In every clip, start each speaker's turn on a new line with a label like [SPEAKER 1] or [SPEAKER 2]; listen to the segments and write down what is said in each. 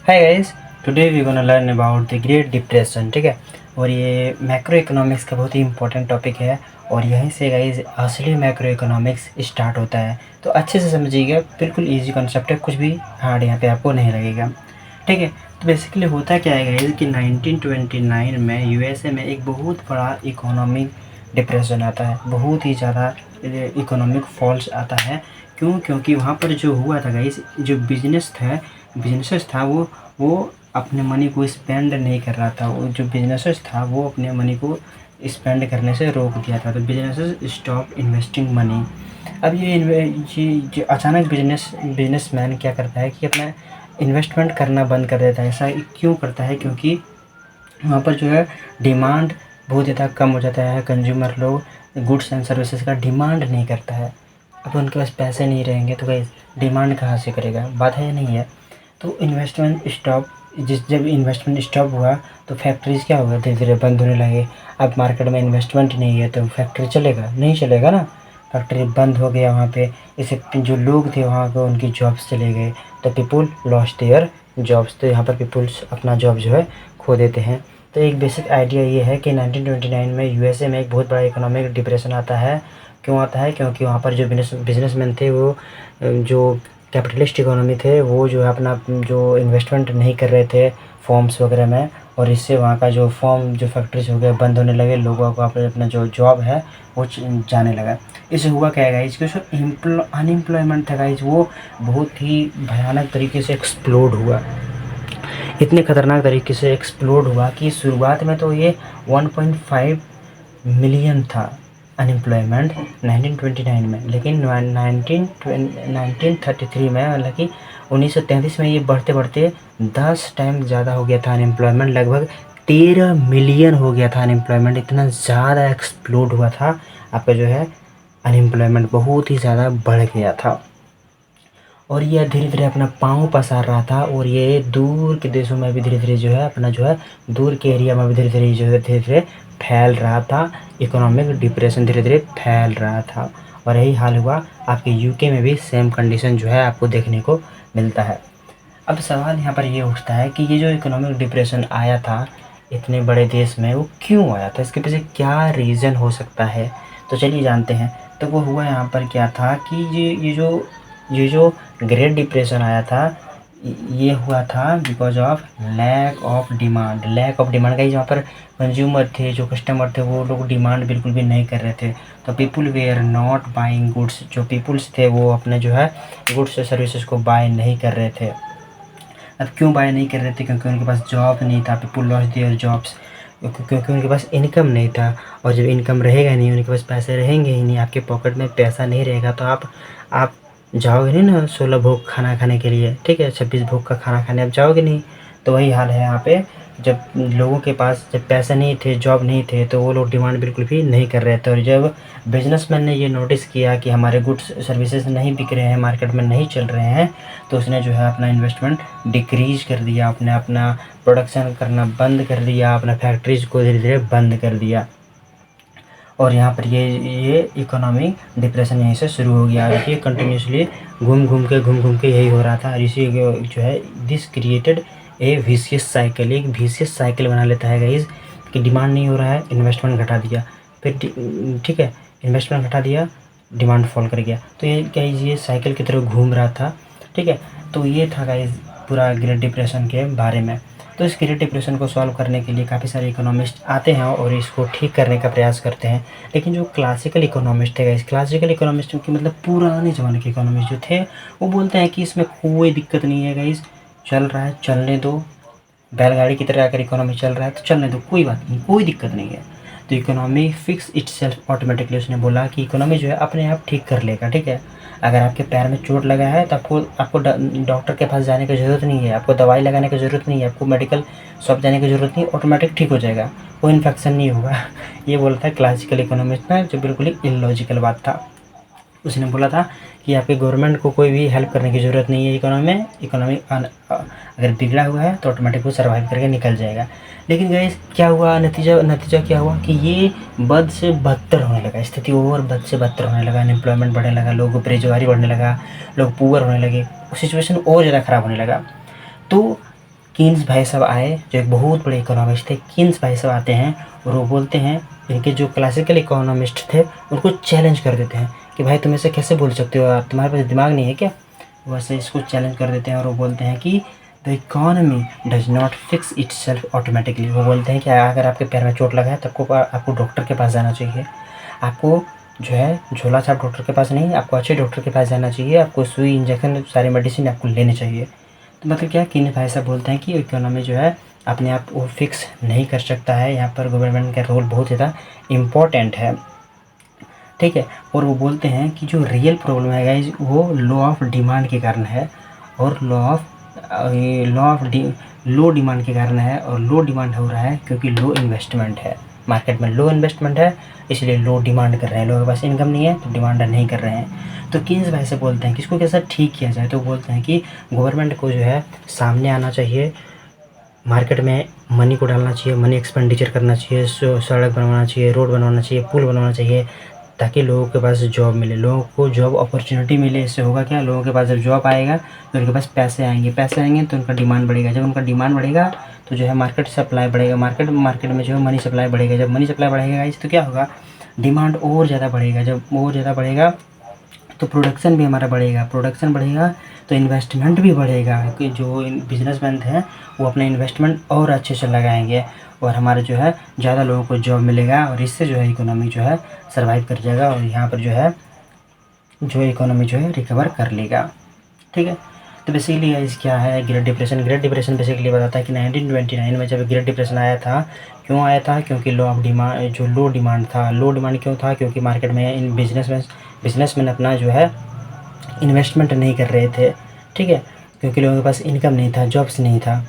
[SPEAKER 1] Hi guys, today we gonna learn about the great depression. ठीक है। और ये मैक्रो इकोनॉमिक्स का बहुत ही इंपॉर्टेंट टॉपिक है और यहीं से गाइस असली मैक्रो इकोनॉमिक्स स्टार्ट होता है। तो अच्छे से समझिएगा, बिल्कुल इजी कॉन्सेप्ट है, कुछ भी हार्ड यहाँ पे आपको नहीं लगेगा। ठीक है। तो बेसिकली होता क्या है गाइस कि 1929 में यूएसए में एक बहुत बड़ा इकोनॉमिक डिप्रेशन आता है, बहुत ही ज़्यादा इकोनॉमिक फॉल्स आता है। क्यों? क्योंकि वहाँ पर जो हुआ था गाइस, जो बिजनेसेस था वो अपने मनी को स्पेंड नहीं कर रहा था। वो जो बिजनेसेस था वो अपने मनी को स्पेंड करने से रोक दिया था। तो बिजनेसेस स्टॉप इन्वेस्टिंग मनी। अब ये अचानक बिजनेसमैन क्या करता है कि अपना इन्वेस्टमेंट करना बंद कर देता है। ऐसा क्यों करता है? क्योंकि वहाँ पर जो है डिमांड बहुत ज़्यादा कम हो जाता है। कंज्यूमर लोग गुड्स एंड सर्विसेज का डिमांड नहीं करता है। अब उनके पास पैसे नहीं रहेंगे तो भाई डिमांड कहाँ से करेगा? बात है या नहीं है? तो इन्वेस्टमेंट स्टॉप जब इन्वेस्टमेंट स्टॉप हुआ तो फैक्ट्रीज़ क्या हो गया, धीरे धीरे बंद होने लगे। अब मार्केट में इन्वेस्टमेंट नहीं है तो फैक्ट्री चलेगा? नहीं चलेगा ना। फैक्ट्री बंद हो गया वहाँ पे, इससे जो लोग थे वहाँ पे उनकी जॉब्स चले गए। तो पीपुल लॉस्ट देयर जॉब्स। तो यहाँ पर पीपुल्स अपना जॉब जो है खो देते हैं। तो एक बेसिक आइडिया ये है कि 1929 में यूएसए में एक बहुत बड़ा इकोनॉमिक डिप्रेशन आता है। क्यों आता है? क्योंकि वहाँ पर जो बिजनेसमैन थे वो जो कैपिटलिस्ट इकोनॉमी थे वो जो है अपना जो इन्वेस्टमेंट नहीं कर रहे थे फॉर्म्स वगैरह में, और इससे वहाँ का जो फॉर्म जो फैक्ट्रीज हो गए बंद होने लगे। लोगों को अपना जो जॉब है वो जाने लगा। इससे हुआ क्या है गाइज कि जो अनएम्प्लॉयमेंट था गाइज वो बहुत ही भयानक तरीके से एक्सप्लोड हुआ। इतने ख़तरनाक तरीके से एक्सप्लोड हुआ कि शुरुआत में तो ये 1.5 मिलियन था अनएम्प्लॉयमेंट 1929 में, लेकिन 1933 में मतलब कि 1933 में ये बढ़ते बढ़ते 10 टाइम ज़्यादा हो गया था अनएम्प्लॉयमेंट। लगभग 13 मिलियन हो गया था अनएम्प्लॉयमेंट। इतना ज़्यादा एक्सप्लोड हुआ था आपका जो है अनएम्प्लॉयमेंट, बहुत ही ज़्यादा बढ़ गया था। और ये धीरे धीरे अपना पाँव पसार रहा था और ये दूर के देशों में भी धीरे धीरे जो है अपना जो है दूर के एरिया में भी धीरे धीरे जो है धीरे धीरे फैल रहा था। इकोनॉमिक डिप्रेशन धीरे धीरे फैल रहा था और यही हाल हुआ आपके यूके में भी। सेम कंडीशन जो है आपको देखने को मिलता है। अब सवाल यहाँ पर ये उठता है कि ये जो इकोनॉमिक डिप्रेशन आया था इतने बड़े देश में, वो क्यों आया था? इसके पीछे क्या रीज़न हो सकता है? तो चलिए जानते हैं। तो वो हुआ यहाँ पर क्या था कि ये जो ग्रेट डिप्रेशन आया था ये हुआ था because of lack of demand का। जहाँ पर कंज्यूमर थे, जो कस्टमर थे, वो लोग डिमांड बिल्कुल भी नहीं कर रहे थे। तो people were not buying goods. जो पीपुल्स थे वो अपने जो है गुड्स और सर्विसेज को बाय नहीं कर रहे थे। अब क्यों बाय नहीं कर रहे थे? क्योंकि उनके पास जॉब नहीं था। पीपुल लॉस्ट देयर जॉब्स क्योंकि उनके पास इनकम नहीं था। और जब इनकम रहेगा नहीं, उनके पास पैसे रहेंगे ही नहीं, आपके पॉकेट में पैसा नहीं रहेगा तो आप जाओगे नहीं ना 16 भोग खाना खाने के लिए। ठीक है, 26 भोग का खाना खाने आप जाओगे नहीं। तो वही हाल है यहाँ पे। जब लोगों के पास जब पैसा नहीं थे, जॉब नहीं थे, तो वो लोग डिमांड बिल्कुल भी नहीं कर रहे थे। और जब बिजनेसमैन ने ये नोटिस किया कि हमारे गुड्स सर्विसेज नहीं बिक रहे हैं, मार्केट में नहीं चल रहे हैं, तो उसने जो है अपना इन्वेस्टमेंट डिक्रीज कर दिया। अपने अपना प्रोडक्शन करना बंद कर दिया, अपना फैक्ट्रीज को धीरे धीरे बंद कर दिया। और यहाँ पर ये इकोनॉमिक डिप्रेशन यहीं से शुरू हो गया। देखिए कंटिन्यूसली घूम घूम के यही हो रहा था। और इसी जो है this created a vicious cycle, एक विशियस साइकिल बना लेता है गाइस कि डिमांड नहीं हो रहा है, इन्वेस्टमेंट घटा दिया, फिर ठीक है इन्वेस्टमेंट घटा दिया, डिमांड फॉल कर गया। तो ये गाइस ये साइकिल की तरह घूम रहा था। ठीक है। तो ये था गाइस पूरा ग्रेट डिप्रेशन के बारे में। तो इस ग्रेट डिप्रेशन को सॉल्व करने के लिए काफ़ी सारे इकोनॉमिस्ट आते हैं और इसको ठीक करने का प्रयास करते हैं। लेकिन जो क्लासिकल इकोनॉमिस्ट है, इस क्लासिकल इकोनॉमिस्ट की मतलब पुराने ज़माने के इकोनॉमिस्ट जो थे वो बोलते हैं कि इसमें कोई दिक्कत नहीं है गाइस, चल रहा है चलने दो। बैलगाड़ी की तरह अगर इकोनॉमी चल रहा है तो चलने दो, कोई बात नहीं, कोई दिक्कत नहीं है। तो इकोनॉमी फिक्स इटसेल्फ ऑटोमेटिकली। उसने बोला कि इकोनॉमी जो है अपने आप ठीक कर लेगा। ठीक है। अगर आपके पैर में चोट लगा है तो आपको डॉक्टर के पास जाने की ज़रूरत नहीं है, आपको दवाई लगाने की ज़रूरत नहीं है, आपको मेडिकल शॉप जाने की ज़रूरत नहीं, ऑटोमेटिक ठीक हो जाएगा, कोई इन्फेक्शन नहीं होगा। ये बोलता है क्लासिकल इकोनॉमिस्ट में, जो बिल्कुल ही इलॉजिकल बात था। उसने बोला था कि आपके गवर्नमेंट को कोई भी हेल्प करने की ज़रूरत नहीं है। इकोनॉमी अगर बिगड़ा हुआ है तो ऑटोमेटिक वो सर्वाइव करके निकल जाएगा। लेकिन गाइस क्या हुआ? नतीजा क्या हुआ कि ये बद से बदतर होने लगा, स्थिति और बद से बदतर होने लगा। अनएम्प्लॉयमेंट बढ़ने लगा, लोगों को बेरोजगारी बढ़ने लगा, लोग पुअर होने लगे, सिचुएशन और ज़्यादा ख़राब होने लगा। तो कीन्स भाई साहब आए, जो एक बहुत बड़े इकोनॉमिस्ट थे। कीन्स भाई साहब आते हैं और वो बोलते हैं, इनके जो क्लासिकल इकोनॉमिस्ट थे उनको चैलेंज कर देते हैं कि भाई तुम ऐसे कैसे बोल सकते हो, आप तुम्हारे पास दिमाग नहीं है क्या। वैसे इसको चैलेंज कर देते हैं और वो बोलते हैं कि the economy does not fix it self automatically. वो बोलते हैं कि अगर आपके पैर में चोट लगा है तो आपको डॉक्टर के पास जाना चाहिए। आपको जो है झोला छाप डॉक्टर के पास नहीं, आपको अच्छे डॉक्टर के पास जाना चाहिए। आपको सुई, इंजेक्शन, सारी मेडिसिन आपको लेनी चाहिए। तो मतलब क्या, किन भाई साहब बोलते हैं कि इकोनॉमी जो है अपने आप वो फिक्स नहीं कर सकता है। यहाँ पर गवर्नमेंट का रोल बहुत ज़्यादा इम्पॉर्टेंट है, ठीक है। और वो बोलते हैं कि जो रियल प्रॉब्लम है गाइज वो लॉ ऑफ डिमांड के कारण है, और लो डिमांड के कारण है। और लो डिमांड हो रहा है क्योंकि लो इन्वेस्टमेंट है, मार्केट में लो इन्वेस्टमेंट है, इसलिए लो डिमांड कर रहे हैं। लोगों के पास इनकम नहीं है तो डिमांड नहीं कर रहे हैं। तो किन्स भाई से बोलते हैं कि इसको कैसा ठीक किया जाए। तो बोलते हैं कि गवर्नमेंट को जो है सामने आना चाहिए, मार्केट में मनी को डालना चाहिए, मनी एक्सपेंडिचर करना चाहिए, सड़क बनवाना चाहिए, रोड बनवाना चाहिए, पुल बनवाना चाहिए, ताकि लोगों के पास जॉब मिले, लोगों को जॉब अपॉर्चुनिटी मिले। इससे होगा क्या, लोगों के पास जब जॉब आएगा तो उनके पास पैसे आएंगे, पैसे आएंगे तो उनका डिमांड बढ़ेगा, जब उनका डिमांड बढ़ेगा तो जो है मार्केट सप्लाई बढ़ेगा, मार्केट में जो है मनी सप्लाई बढ़ेगा, जब मनी सप्लाई बढ़ेगा इस तो क्या होगा, डिमांड और ज़्यादा बढ़ेगा, जब और ज़्यादा बढ़ेगा तो प्रोडक्शन भी हमारा बढ़ेगा, प्रोडक्शन बढ़ेगा तो इन्वेस्टमेंट भी बढ़ेगा, कि जो बिजनेसमैन हैं वो अपना इन्वेस्टमेंट और अच्छे से लगाएंगे और हमारे जो है ज़्यादा लोगों को जॉब मिलेगा, और इससे जो है इकोनॉमी जो है सर्वाइव कर जाएगा, और यहाँ पर जो इकोनॉमी जो है रिकवर कर लेगा, ठीक है। तो बेसिकली गाइस क्या है great depression. Great depression basically बताता है कि 1929 में जब ग्रेट डिप्रेशन आया था, क्यों आया था, क्योंकि लो ऑफ डिमांड, जो लो डिमांड था, लो डिमांड क्यों था, क्योंकि मार्केट में इन बिजनेसमैन अपना जो है इन्वेस्टमेंट नहीं कर रहे थे, ठीक है, क्योंकि लोगों के पास इनकम नहीं था, जॉब्स नहीं था।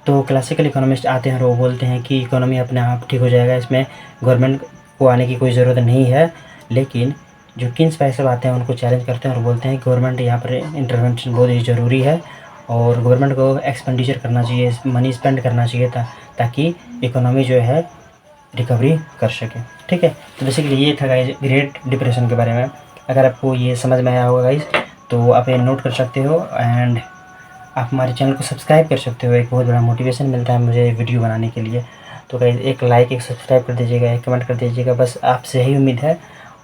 [SPEAKER 1] तो क्लासिकल इकोनॉमिस्ट आते हैं और वो बोलते हैं कि इकोनॉमी अपने आप ठीक हो जाएगा, इसमें गवर्नमेंट को आने की कोई ज़रूरत नहीं है। लेकिन जो किन्स भाई साहब आते हैं उनको चैलेंज करते हैं और बोलते हैं गवर्नमेंट यहाँ पर इंटरवेंशन बहुत ही ज़रूरी है, और गवर्नमेंट को एक्सपेंडिचर करना चाहिए, मनी स्पेंड करना चाहिए ताकि इकोनॉमी जो है रिकवरी कर सके, ठीक है। तो बेसिकली ये था गाइस ग्रेट डिप्रेशन के बारे में। अगर आपको ये समझ में आया होगा गाइस तो आप ये नोट कर सकते हो, एंड आप हमारे चैनल को सब्सक्राइब कर सकते हो। एक बहुत बड़ा मोटिवेशन मिलता है मुझे वीडियो बनाने के लिए। तो गाइस एक लाइक, एक सब्सक्राइब कर दीजिएगा, एक कमेंट कर दीजिएगा, बस आपसे यही उम्मीद है।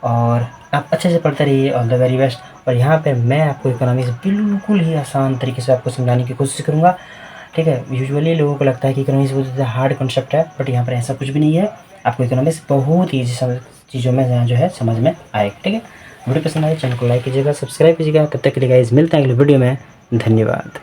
[SPEAKER 1] और आप अच्छे से पढ़ते रहिए, ऑल द वेरी बेस्ट। और यहाँ पे मैं आपको इकोनॉमिक्स बिल्कुल ही आसान तरीके से आपको समझाने की कोशिश करूँगा, ठीक है। यूजुअली लोगों को लगता है कि इकोनॉमिक्स बहुत ज़्यादा हार्ड कॉन्सेप्ट है, बट यहाँ पर ऐसा कुछ भी नहीं है। आपको इकोनॉमिक्स बहुत ईजी चीज़ों में जो है समझ में आएगा, ठीक है। वीडियो पसंद आए चैनल को लाइक कीजिएगा, सब्सक्राइब कीजिएगा। तब तक के लिए गाइस मिलते हैं अगले वीडियो में, धन्यवाद।